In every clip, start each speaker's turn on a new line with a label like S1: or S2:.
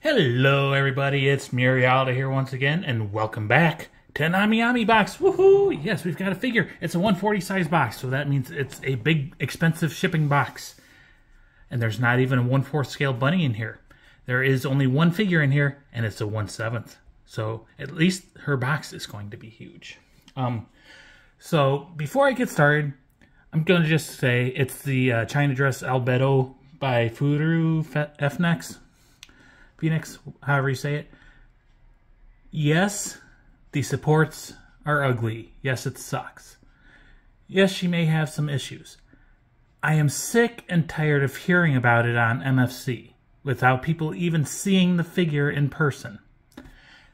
S1: Hello everybody, it's Murialda here once again, and welcome back to an Ami box. Woohoo! Yes, we've got a figure. It's a 140 size box, so that means it's a big, expensive shipping box. And there's not even a 1/4 scale bunny in here. There is only one figure in here, and it's a 1/7. So at least her box is going to be huge. So before I get started, I'm going to just say it's the China Dress Albedo by Furu Fnex. Phoenix, however you say it. Yes, the supports are ugly. Yes, it sucks. Yes, she may have some issues. I am sick and tired of hearing about it on MFC without people even seeing the figure in person.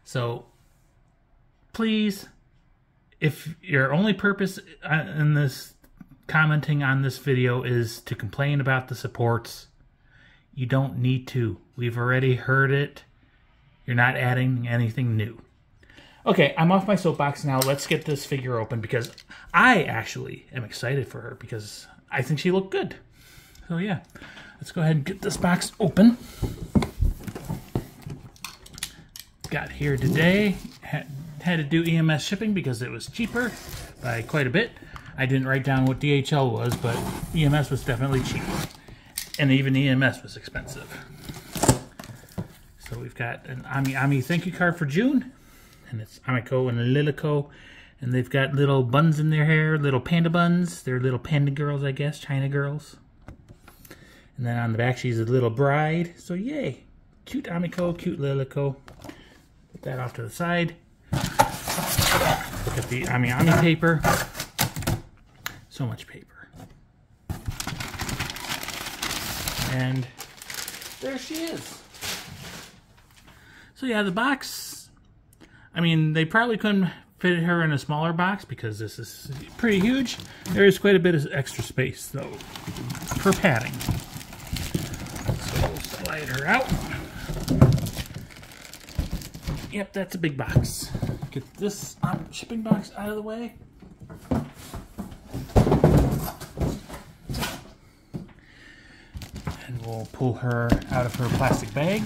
S1: So, please, if your only purpose in this commenting on this video is to complain about the supports, you don't need to. We've already heard it. You're not adding anything new. Okay, I'm off my soapbox now. Let's get this figure open because I actually am excited for her because I think she looked good. So yeah, let's go ahead and get this box open. Got here today. Had to do EMS shipping because it was cheaper by quite a bit. I didn't write down what DHL was, but EMS was definitely cheaper. And even EMS was expensive. So we've got an Ami thank you card for June. And it's Amiko and Lilico. And they've got little buns in their hair, little panda buns. They're little panda girls, I guess, China girls. And then on the back, she's a little bride. So yay. Cute Amiko, cute Lilico. Put that off to the side. Look at the Ami paper. So much paper. And there she is. So yeah, the box, I mean, they probably couldn't fit her in a smaller box because this is pretty huge. There is quite a bit of extra space, though, for padding. So we'll slide her out. Yep, that's a big box. Get this shipping box out of the way. And we'll pull her out of her plastic bag.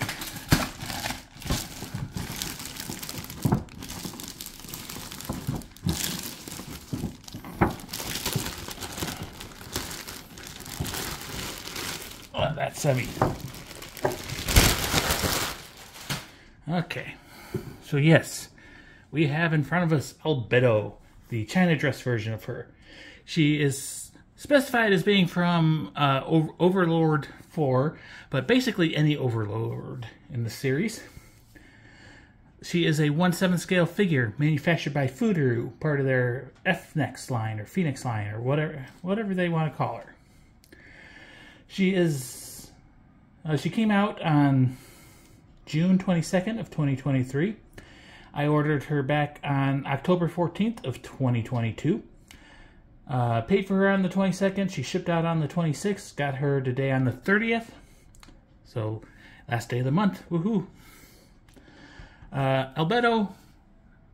S1: Oh, that's heavy. Okay, so yes, we have in front of us Albedo, the China Dress version of her. She is specified as being from Overlord 4, but basically any Overlord in the series. She is a 1/7 scale figure manufactured by Furu, part of their Fnex line or Phoenix line or whatever they want to call her. She is. She came out on June 22nd of 2023. I ordered her back on October 14th of 2022. Paid for her on the 22nd. She shipped out on the 26th. Got her today on the 30th. So, last day of the month. Woohoo! Albedo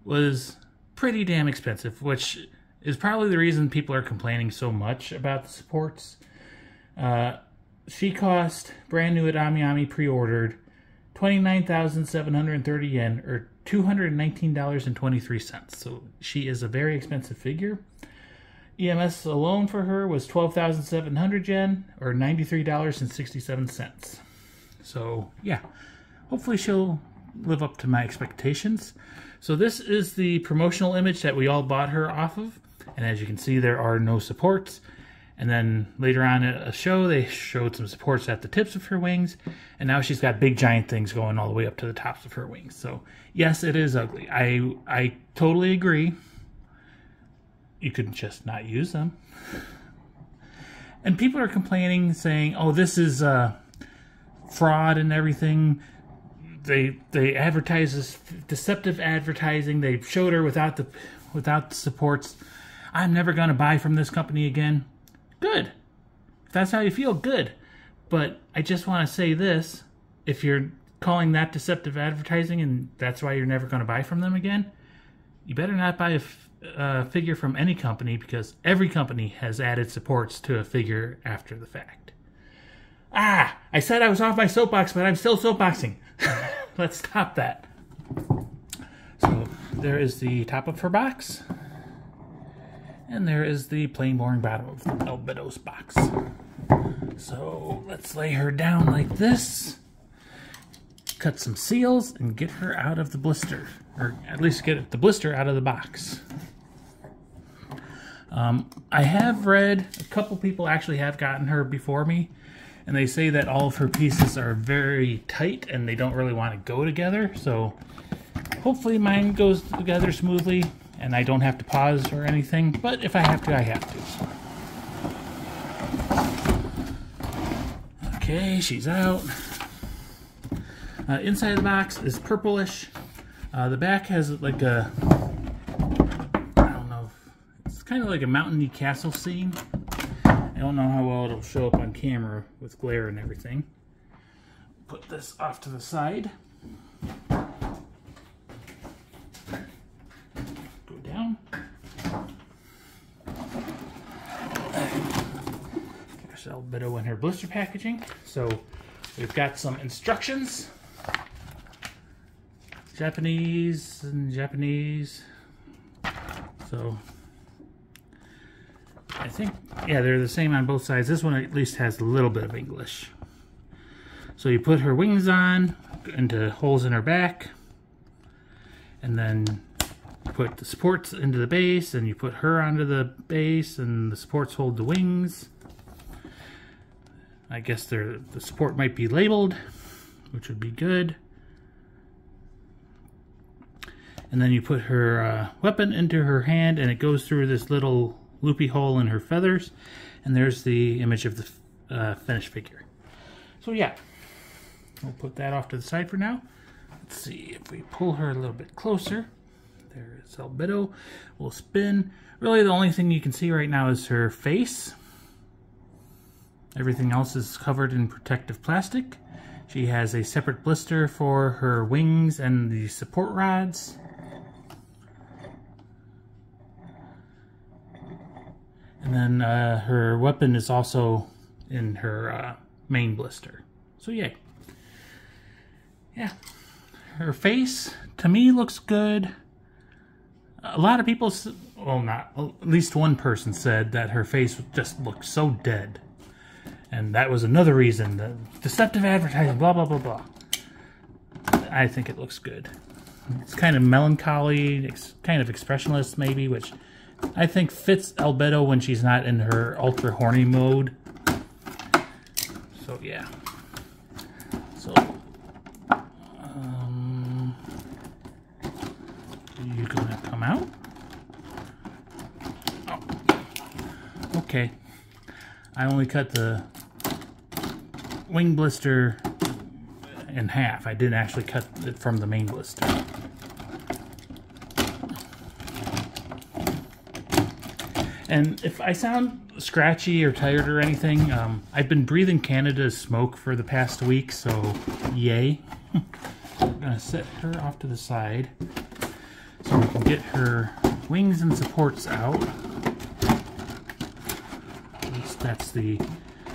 S1: was pretty damn expensive, which is probably the reason people are complaining so much about the supports. She cost, brand new at Ami pre-ordered, 29,730 yen, or $219.23. So, she is a very expensive figure. EMS alone for her was 12,700 yen, or $93.67. So, yeah. Hopefully she'll live up to my expectations. So this is the promotional image that we all bought her off of. And as you can see, there are no supports. And then later on at a show, they showed some supports at the tips of her wings. And now she's got big giant things going all the way up to the tops of her wings. So, yes, it is ugly. I totally agree. You could just not use them. And people are complaining, saying, oh, this is fraud and everything. They advertise this deceptive advertising. They showed her without the supports. I'm never going to buy from this company again. Good. If that's how you feel, good. But I just want to say this. If you're calling that deceptive advertising and that's why you're never going to buy from them again, you better not buy a figure from any company because every company has added supports to a figure after the fact. I said I was off my soapbox, but I'm still soapboxing. let's stop that. So there is the top of her box. And there is the plain boring bottom of Albedo's box. So let's lay her down like this. Cut some seals and get her out of the blister. Or at least get the blister out of the box. I have read, a couple people actually have gotten her before me. And they say that all of her pieces are very tight and they don't really want to go together. So hopefully mine goes together smoothly and I don't have to pause or anything. But if I have to, I have to. Okay, she's out. Inside the box is purplish. The back has like a, I don't know, it's kind of like a mountainy castle scene. I don't know how well it'll show up on camera with glare and everything. Put this off to the side. Go down. There's Albedo in her blister packaging. So we've got some instructions. Japanese and Japanese. So I think, yeah, they're the same on both sides. This one at least has a little bit of English. So you put her wings on into holes in her back, and then put the supports into the base, and you put her onto the base, and the supports hold the wings. I guess the support might be labeled, which would be good. And then you put her weapon into her hand, and it goes through this little loopy hole in her feathers, and there's the image of the finished figure. So yeah, we'll put that off to the side for now. Let's see if we pull her a little bit closer. There's Albedo. We'll spin. Really the only thing you can see right now is her face. Everything else is covered in protective plastic. She has a separate blister for her wings and the support rods. And then her weapon is also in her main blister. So yay. Yeah. Her face, to me, looks good. A lot of people, well, not, at least one person said that her face just looked so dead. And that was another reason. The deceptive advertising, blah, blah, blah, blah. I think it looks good. It's kind of melancholy, it's kind of expressionless maybe, which I think fits Albedo when she's not in her ultra horny mode. So yeah. So you're gonna come out? Oh. Okay. I only cut the wing blister in half. I didn't actually cut it from the main blister. And if I sound scratchy or tired or anything, I've been breathing Canada's smoke for the past week, so yay. I'm going to set her off to the side so we can get her wings and supports out. At least that's the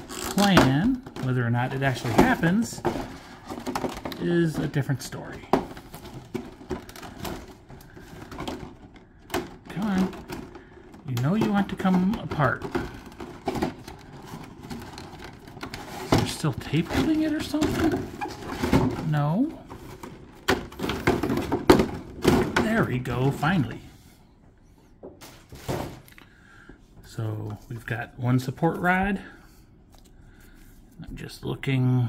S1: plan. Whether or not it actually happens is a different story. Come on. You know you want to come apart. Is there still tape holding it or something? No. There we go, finally. So we've got one support rod. I'm just looking.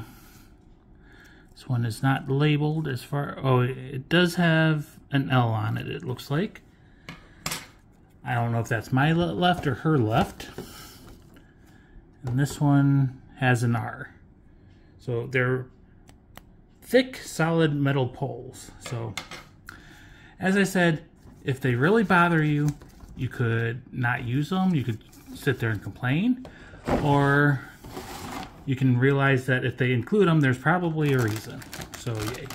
S1: This one is not labeled as far. Oh, it does have an L on it, it looks like. I don't know if that's my left or her left. And this one has an R. So they're thick, solid metal poles. So, as I said, if they really bother you, you could not use them. You could sit there and complain. Or you can realize that if they include them, there's probably a reason. So, yay.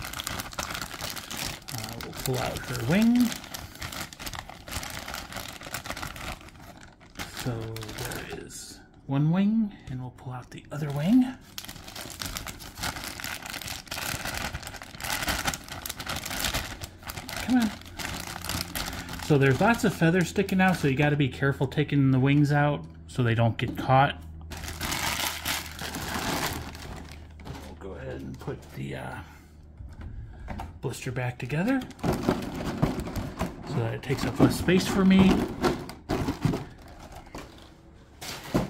S1: We'll pull out her wing. So there is one wing, and we'll pull out the other wing. come on. So there's lots of feathers sticking out, so you got to be careful taking the wings out so they don't get caught. We'll go ahead and put the blister back together so that it takes up less space for me.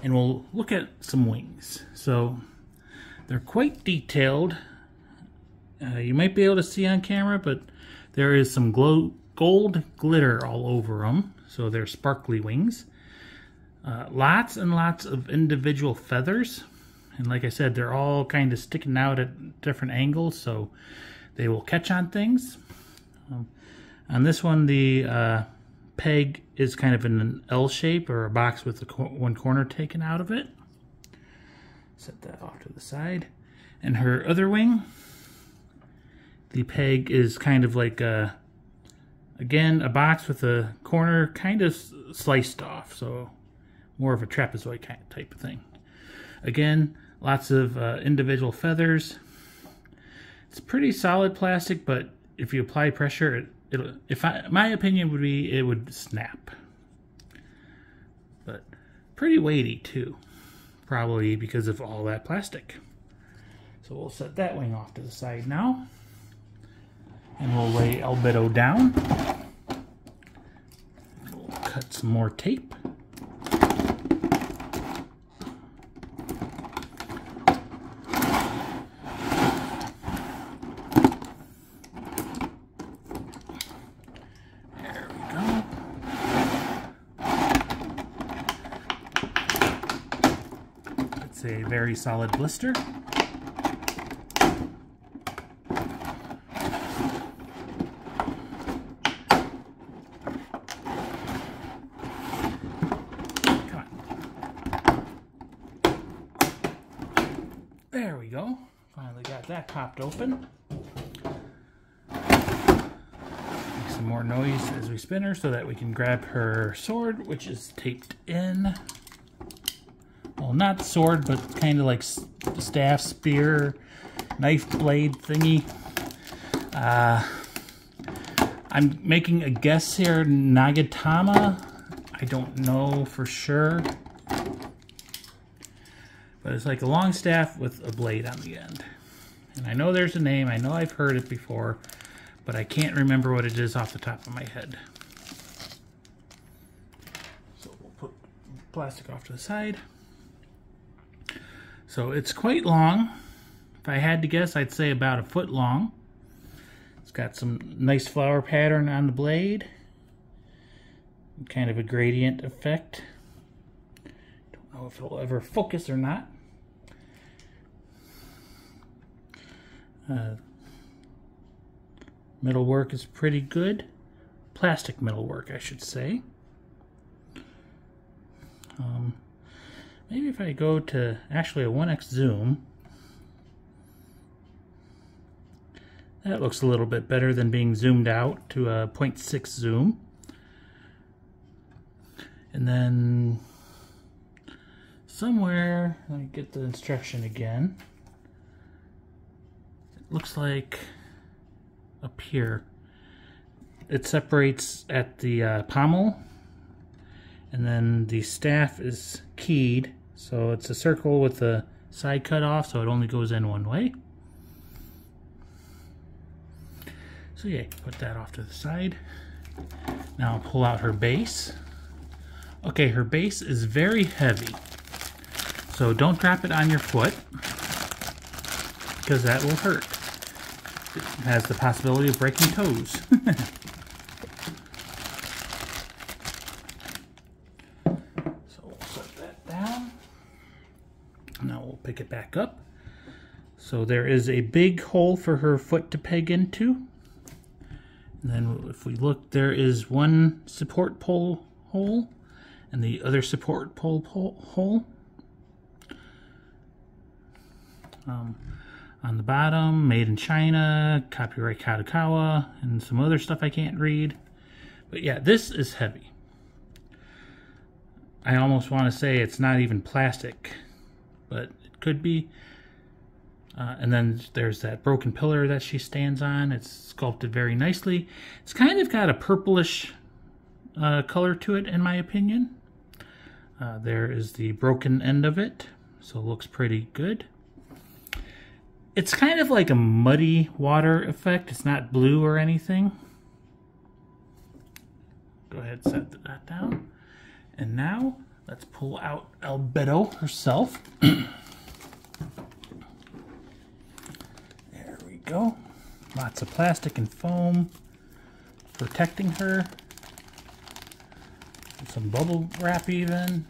S1: And we'll look at some wings. So they're quite detailed. You might be able to see on camera, but there is some gold glitter all over them. So they're sparkly wings. Lots and lots of individual feathers. And like I said, they're all kind of sticking out at different angles, so they will catch on things. On this one, the peg is kind of in an L shape, or a box with one corner taken out of it. Set that off to the side. And her other wing, the peg is kind of like again, a box with a corner kind of sliced off, so more of a trapezoid kind of type of thing. Again, lots of individual feathers. It's pretty solid plastic, but if you apply pressure, my opinion would be it would snap. But pretty weighty too, probably because of all that plastic. So we'll set that wing off to the side now. And we'll lay Albedo down. We'll cut some more tape. There we go. It's a very solid blister. There we go. Finally got that popped open. Make some more noise as we spin her so that we can grab her sword, which is taped in. Well, not sword, but kind of like staff, spear, knife blade thingy. I'm making a guess here, Nagatama. I don't know for sure. But it's like a long staff with a blade on the end. And I know there's a name, I know I've heard it before, but I can't remember what it is off the top of my head. So we'll put plastic off to the side. So it's quite long. If I had to guess, I'd say about a foot long. It's got some nice flower pattern on the blade. Kind of a gradient effect. Don't know if it'll ever focus or not. Metal work is pretty good. Plastic metal work, I should say. Maybe if I go to actually a 1x zoom, that looks a little bit better than being zoomed out to a 0.6 zoom. And then somewhere, let me get the instruction again. It looks like up here, it separates at the pommel, and then the staff is keyed, so it's a circle with the side cut off, so it only goes in one way. So yeah, put that off to the side. Now I'll pull out her base. Okay, her base is very heavy, so don't drop it on your foot, because that will hurt. It has the possibility of breaking toes. So we'll set that down. Now we'll pick it back up. So there is a big hole for her foot to peg into. And then if we look, there is one support pole hole and the other support pole hole. On the bottom, made in China, copyright Kadokawa, and some other stuff I can't read. But yeah, this is heavy. I almost want to say it's not even plastic, but it could be. And then there's that broken pillar that she stands on. It's sculpted very nicely. It's kind of got a purplish color to it, in my opinion. There is the broken end of it, so it looks pretty good. It's kind of like a muddy water effect. It's not blue or anything. Go ahead and set that down. And now, let's pull out Albedo herself. There we go. Lots of plastic and foam protecting her. Some bubble wrap even.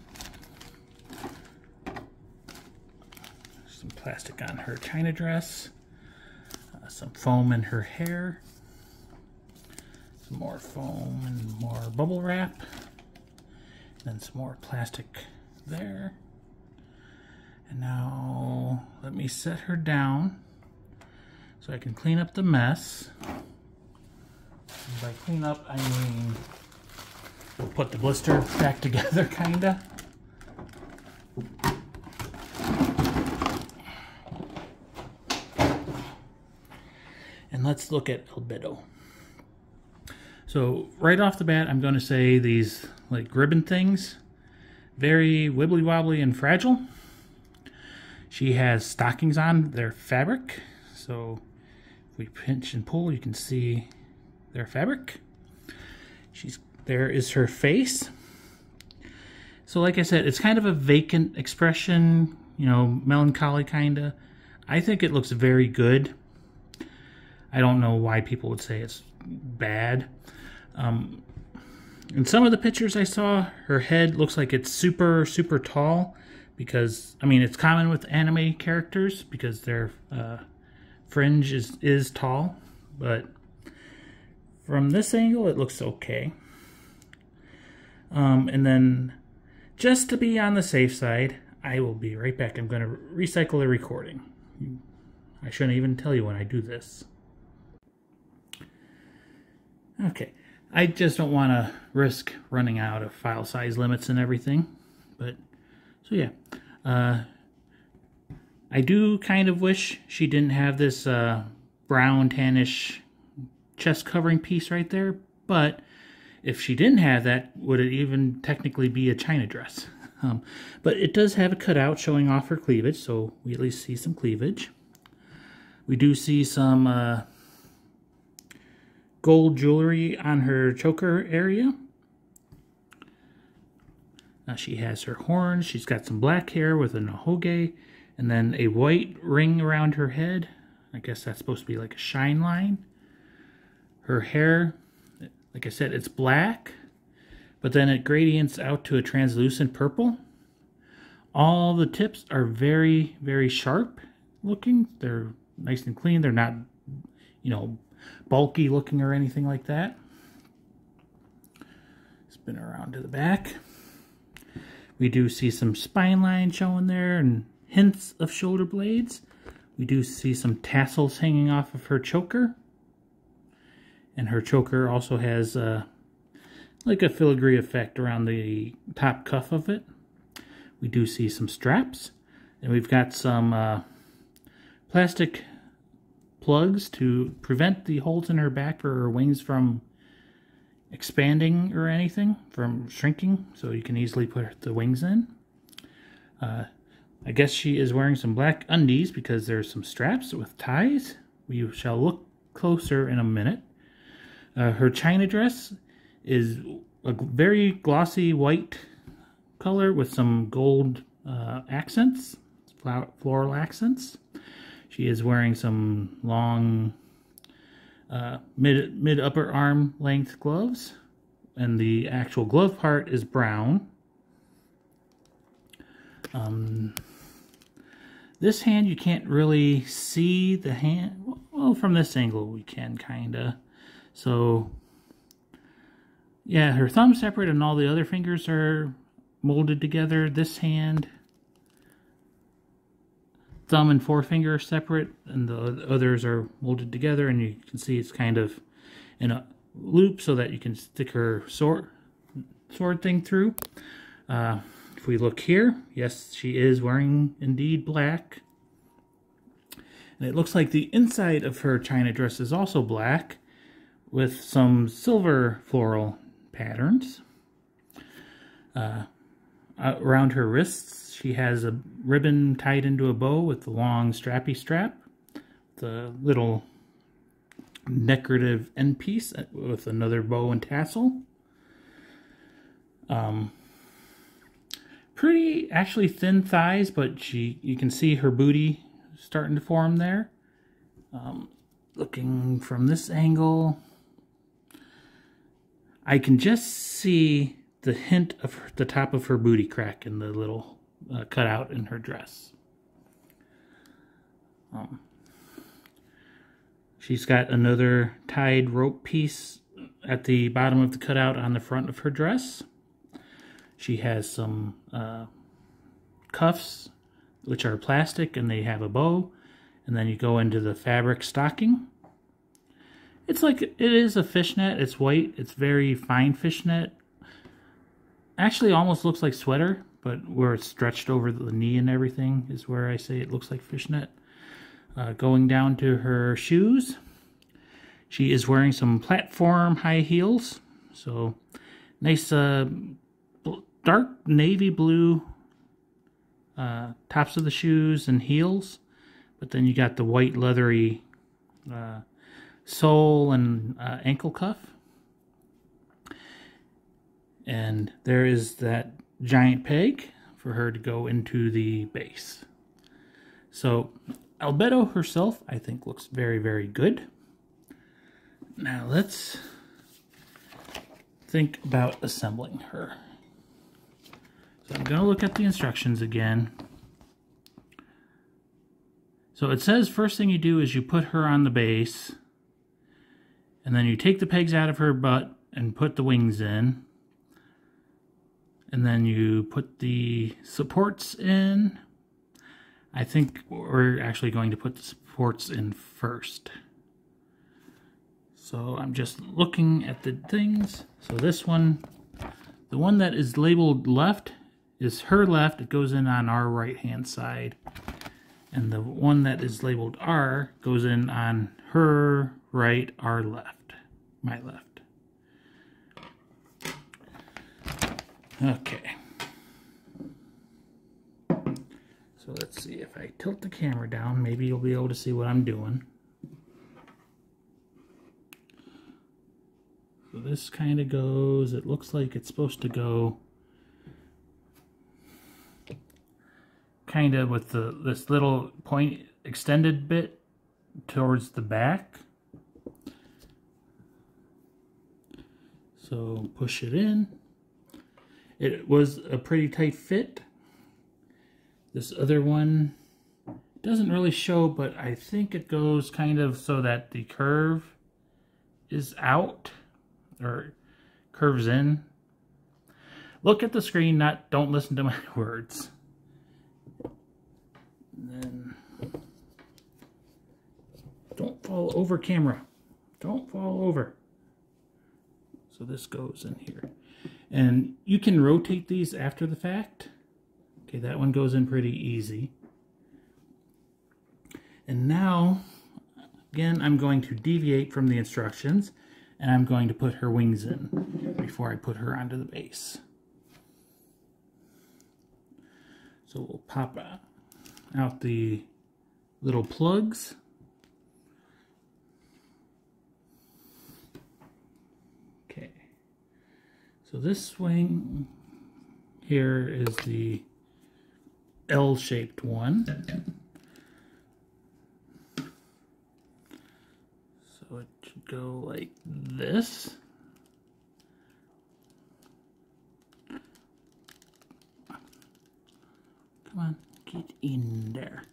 S1: Some plastic on her china dress. Some foam in her hair. Some more foam and more bubble wrap. Then some more plastic there. And now let me set her down so I can clean up the mess. And by clean up, I mean we'll put the blister back together, kinda. And let's look at Albedo. So right off the bat, I'm going to say these like ribbon things, very wibbly wobbly and fragile. She has stockings on, they're fabric. So if we pinch and pull, you can see their fabric. There is her face. So like I said, it's kind of a vacant expression, you know, melancholy kinda. I think it looks very good. I don't know why people would say it's bad. In some of the pictures I saw, her head looks like it's super, super tall because, I mean, it's common with anime characters because their fringe is tall, but from this angle, it looks okay. And then, just to be on the safe side, I will be right back. I'm going to recycle the recording. I shouldn't even tell you when I do this. Okay, I just don't want to risk running out of file size limits and everything. But, so yeah. I do kind of wish she didn't have this brown tannish chest covering piece right there, but if she didn't have that, would it even technically be a china dress? But it does have a cutout showing off her cleavage, so we at least see some cleavage. We do see some gold jewelry on her choker area. She has her horns. She's got some black hair with a nohoge, and then a white ring around her head. I guess that's supposed to be like a shine line. Her hair, like I said, it's black, but then it gradients out to a translucent purple. All the tips are very, very sharp looking. They're nice and clean. They're not, you know, bulky looking or anything like that. Spin around to the back. We do see some spine line showing there and hints of shoulder blades. We do see some tassels hanging off of her choker. And her choker also has like a filigree effect around the top cuff of it. We do see some straps. And we've got some plastic plugs to prevent the holes in her back for her wings from expanding or anything, from shrinking, so you can easily put the wings in. I guess she is wearing some black undies because there's some straps with ties. We shall look closer in a minute. Her china dress is a very glossy white color with some gold accents, floral accents. She is wearing some long mid-upper arm length gloves, and the actual glove part is brown. This hand, you can't really see the hand. Well, from this angle we can kinda. So yeah, her thumb's separate and all the other fingers are molded together. This hand, thumb and forefinger are separate, and the others are molded together, and you can see it's kind of in a loop so that you can stick her sword thing through. If we look here, yes, she is wearing indeed black. And it looks like the inside of her china dress is also black with some silver floral patterns. Around her wrists, she has a ribbon tied into a bow with the long strappy strap. The little decorative end piece with another bow and tassel. Pretty actually thin thighs, but you can see her booty starting to form there. Looking from this angle, I can just see the hint of the top of her booty crack in the little cutout in her dress. She's got another tied rope piece at the bottom of the cutout on the front of her dress. She has some cuffs, which are plastic, and they have a bow. And then you go into the fabric stocking. It's like, it is a fishnet. It's white. It's very fine fishnet. Actually almost looks like sweater, but where it's stretched over the knee and everything is where I say it looks like fishnet. Going down to her shoes, she is wearing some platform high heels. So nice dark navy blue tops of the shoes and heels. But then you got the white leathery sole and ankle cuff. And there is that giant peg for her to go into the base. So Albedo herself, I think, looks very, very good. Now let's think about assembling her. So I'm going to look at the instructions again. So it says first thing you do is you put her on the base, and then you take the pegs out of her butt and put the wings in. And then you put the supports in. I think we're actually going to put the supports in first. So I'm just looking at the things. So this one, the one that is labeled left is her left. It goes in on our right hand side. And the one that is labeled R goes in on her right, our left, my left. Okay. So let's see, if I tilt the camera down, maybe you'll be able to see what I'm doing. So this kind of goes, it looks like it's supposed to go kind of with this little point extended bit towards the back. So push it in. It was a pretty tight fit. This other one doesn't really show, but I think it goes kind of so that the curve is out or curves in. Look at the screen, don't listen to my words. And then don't fall over, camera. Don't fall over. So this goes in here. And you can rotate these after the fact. Okay, that one goes in pretty easy. And now, again, I'm going to deviate from the instructions, and I'm going to put her wings in before I put her onto the base. So we'll pop out the little plugs. Okay. So this wing here is the L-shaped one. So it should go like this. Come on, get in there.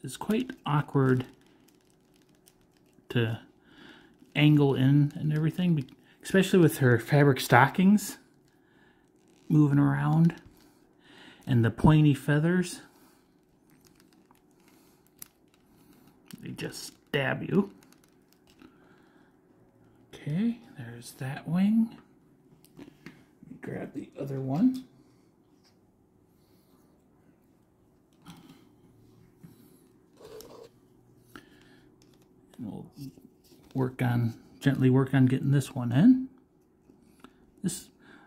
S1: It's quite awkward to angle in and everything, especially with her fabric stockings moving around and the pointy feathers. They just stab you. Okay, there's that wing. Grab the other one. gently work on getting this one in.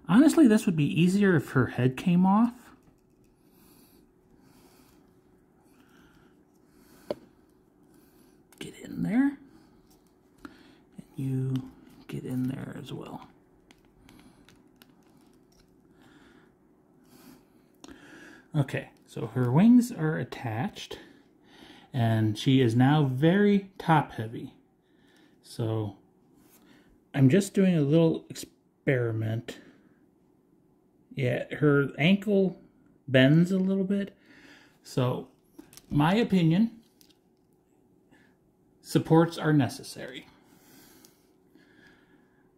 S1: Honestly, this would be easier if her head came off. Get in there. And you get in there as well. Okay, so her wings are attached, and she is now very top heavy. So I'm just doing a little experiment. Yeah, her ankle bends a little bit. So, my opinion, supports are necessary.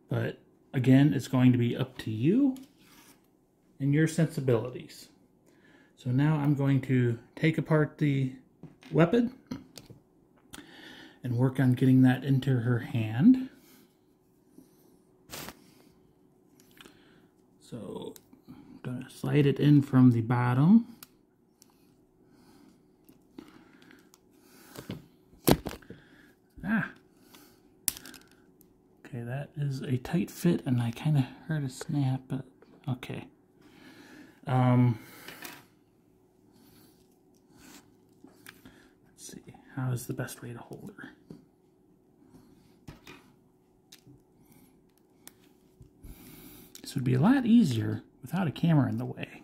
S1: But again, it's going to be up to you and your sensibilities. So now I'm going to take apart the weapon and work on getting that into her hand. So I'm going to slide it in from the bottom. Okay, that is a tight fit, and I kind of heard a snap, but okay. Let's see, how is the best way to hold her? This would be a lot easier without a camera in the way.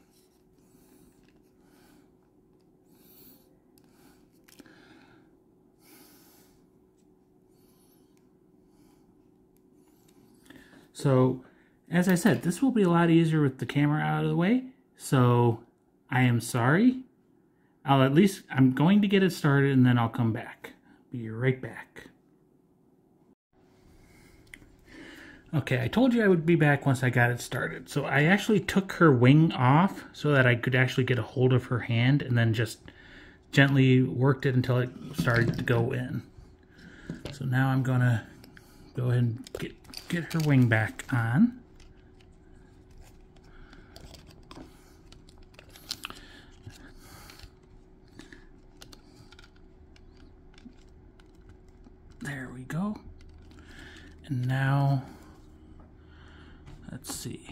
S1: So, as I said, this will be a lot easier with the camera out of the way. So, I am sorry. I'm going to get it started and then I'll come back. Be right back. Okay, I told you I would be back once I got it started. So I actually took her wing off so that I could actually get a hold of her hand and then just gently worked it until it started to go in. So now I'm gonna go ahead and get her wing back on. There we go. And now, let's see.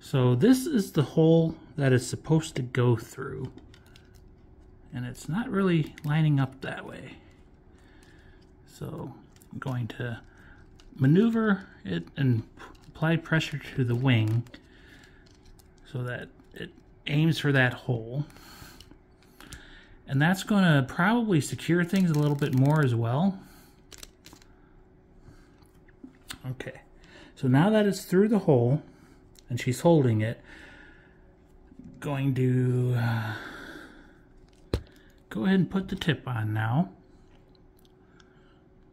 S1: So this is the hole that it's supposed to go through. And it's not really lining up that way. So I'm going to maneuver it and apply pressure to the wing so that it aims for that hole. And that's going to probably secure things a little bit more as well. Okay, so now that it's through the hole and she's holding it, I'm going to go ahead and put the tip on now.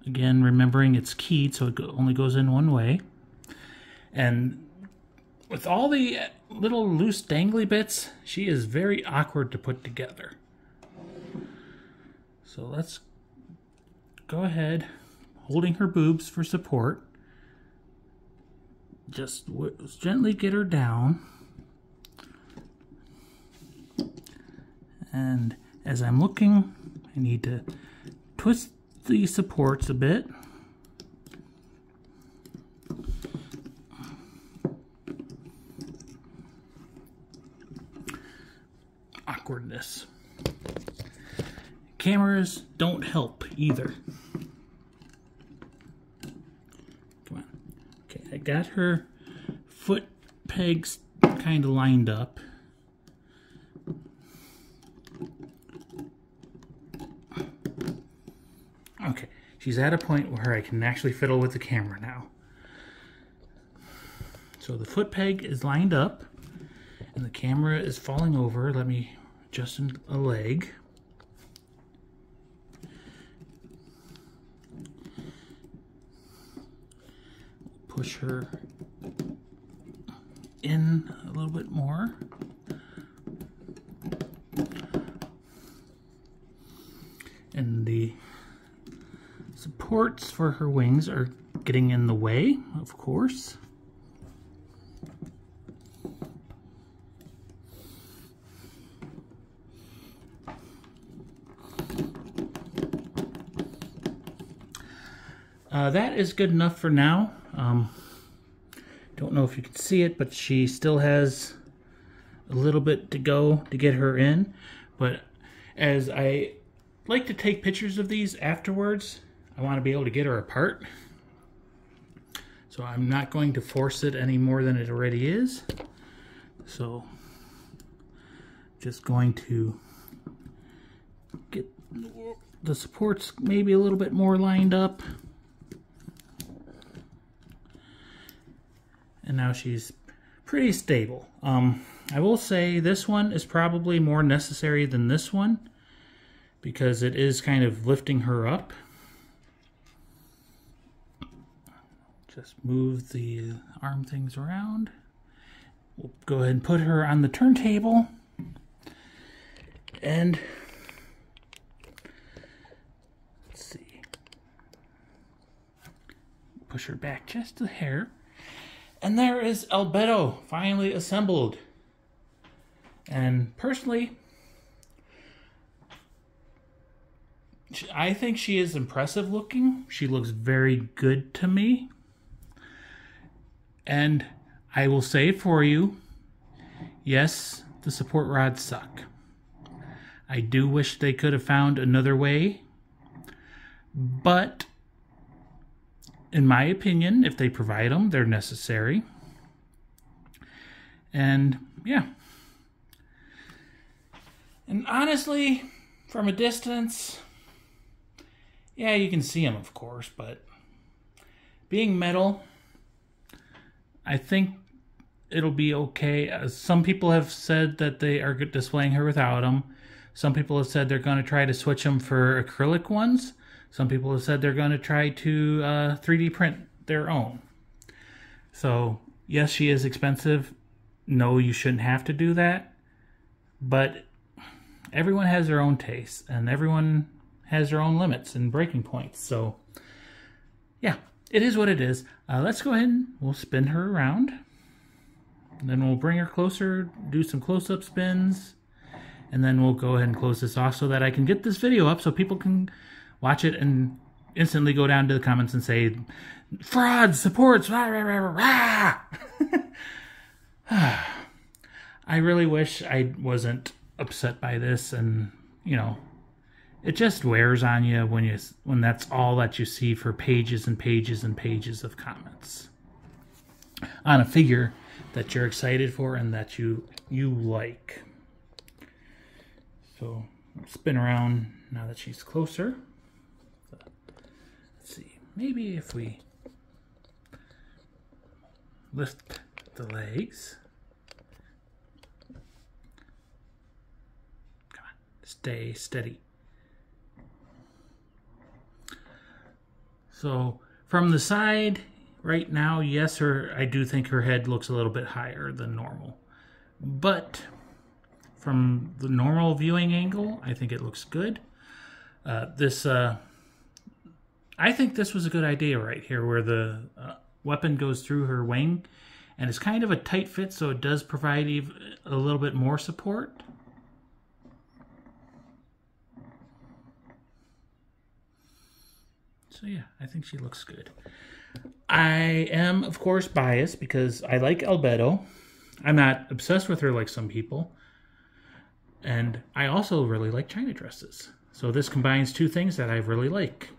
S1: Again, remembering it's keyed, so it only goes in one way. And with all the little loose dangly bits, she is very awkward to put together. So let's go ahead, holding her boobs for support. Just gently get her down. And as I'm looking, I need to twist the supports a bit. Awkwardness. Cameras don't help either. Come on. Okay, I got her foot pegs kind of lined up. Okay, she's at a point where I can actually fiddle with the camera now. So the foot peg is lined up and the camera is falling over. Let me adjust a leg. Push her in a little bit more. And the supports for her wings are getting in the way, of course. That is good enough for now. Don't know if you can see it, but she still has a little bit to go to get her in. But as I like to take pictures of these afterwards, I want to be able to get her apart. So I'm not going to force it any more than it already is. So just going to get the supports maybe a little bit more lined up. And now she's pretty stable. I will say this one is probably more necessary than this one because it is kind of lifting her up. Just move the arm things around. We'll go ahead and put her on the turntable. And let's see. Push her back just a hair. And there is Albedo, finally assembled. And personally, I think she is impressive looking. She looks very good to me. And I will say for you, yes, the support rods suck. I do wish they could have found another way. But in my opinion, if they provide them, they're necessary. And yeah. And honestly, from a distance, yeah, you can see them, of course, but being metal, I think it'll be okay. Some people have said that they are displaying her without them. Some people have said they're going to try to switch them for acrylic ones. Some people have said they're going to try to 3D print their own. So, yes, she is expensive. No, you shouldn't have to do that. But everyone has their own tastes, and everyone has their own limits and breaking points. So, yeah, it is what it is. Let's go ahead and we'll spin her around. And then we'll bring her closer, do some close-up spins. And then we'll go ahead and close this off so that I can get this video up so people can watch it and instantly go down to the comments and say, frauds, supports, rah, rah, rah, rah. I really wish I wasn't upset by this, and, you know, it just wears on you when that's all that you see for pages and pages and pages of comments on a figure that you're excited for and that you like. So, spin around now that she's closer. Let's see, maybe if we lift the legs. Come on, stay steady. So, from the side, right now, yes, I do think her head looks a little bit higher than normal. But from the normal viewing angle, I think it looks good. I think this was a good idea right here, where the weapon goes through her wing, and it's kind of a tight fit, so it does provide a little bit more support. So yeah, I think she looks good. I am, of course, biased because I like Albedo. I'm not obsessed with her like some people. And I also really like China dresses. So this combines two things that I really like.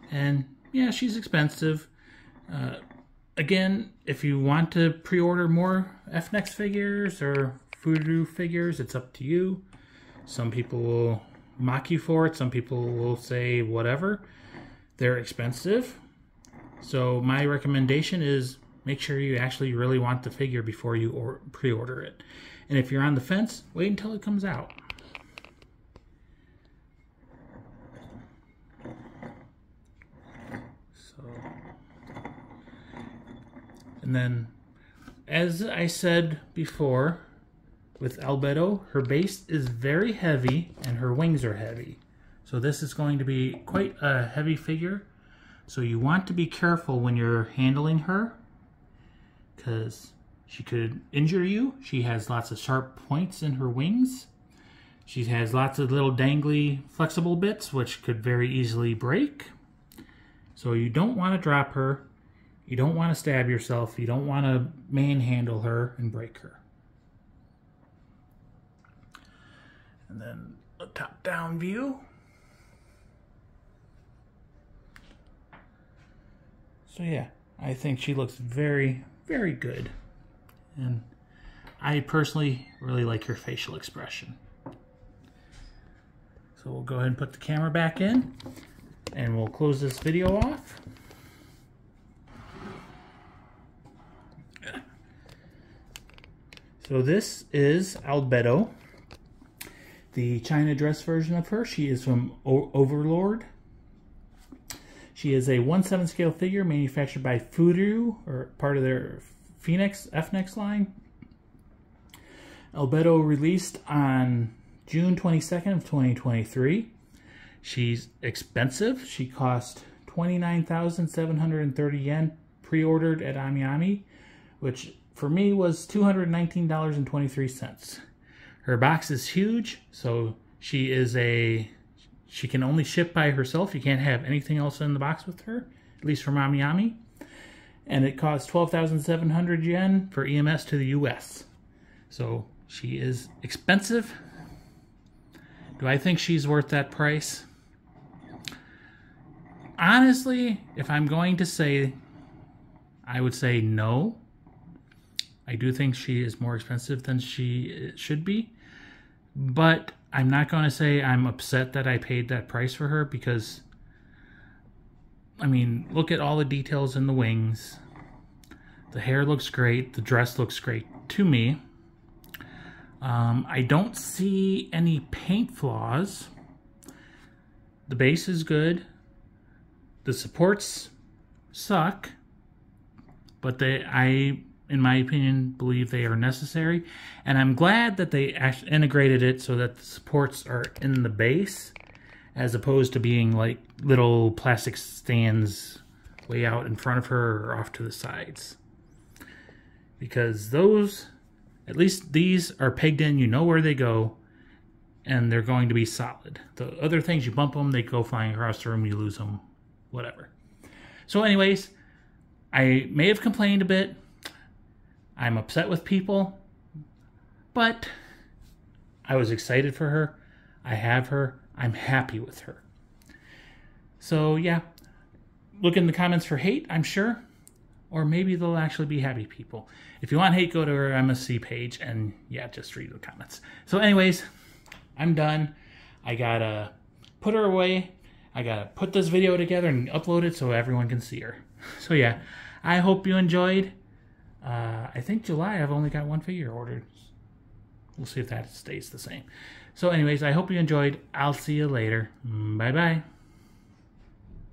S1: And yeah, she's expensive. Again, if you want to pre-order more FNext figures or Furu figures, it's up to you. Some people will mock you for it. Some people will say whatever. They're expensive. So my recommendation is make sure you actually really want the figure before you pre-order it. And if you're on the fence, wait until it comes out. And then, as I said before, with Albedo, her base is very heavy and her wings are heavy. So this is going to be quite a heavy figure. So you want to be careful when you're handling her, because she could injure you. She has lots of sharp points in her wings. She has lots of little dangly flexible bits which could very easily break. So you don't want to drop her. You don't want to stab yourself. You don't want to manhandle her and break her. And then a top-down view. So yeah, I think she looks very, very good. And I personally really like her facial expression. So we'll go ahead and put the camera back in, and we'll close this video off. So this is Albedo, the China dress version of her. She is from Overlord. She is a 1/7 scale figure manufactured by Furyu, or part of their Phoenix FNEX line. Albedo released on June 22nd of 2023. She's expensive. She cost 29,730 yen pre-ordered at AmiAmi, which for me was $219.23. Her box is huge, so she can only ship by herself. You can't have anything else in the box with her, at least from AmiAmi. And it costs 12,700 yen for EMS to the US. So she is expensive. Do I think she's worth that price? Honestly, if I'm going to say, I would say no. I do think she is more expensive than she should be. But I'm not going to say I'm upset that I paid that price for her, because, I mean, look at all the details in the wings. The hair looks great. The dress looks great to me. I don't see any paint flaws. The base is good. The supports suck, but in my opinion, believe they are necessary. And I'm glad that they actually integrated it so that the supports are in the base, as opposed to being like little plastic stands way out in front of her or off to the sides. Because those, at least these, are pegged in, you know where they go, and they're going to be solid. The other things, you bump them, they go flying across the room, you lose them, whatever. So anyways, I may have complained a bit. I'm upset with people, but I was excited for her. I have her. I'm happy with her. So yeah, look in the comments for hate, I'm sure. Or maybe they'll actually be happy people. If you want hate, go to our MSC page and yeah, just read the comments. So anyways, I'm done. I gotta put her away. I gotta put this video together and upload it so everyone can see her. So yeah, I hope you enjoyed. I think July I've only got one figure ordered. We'll see if that stays the same. So anyways, I hope you enjoyed. I'll see you later. Bye-bye.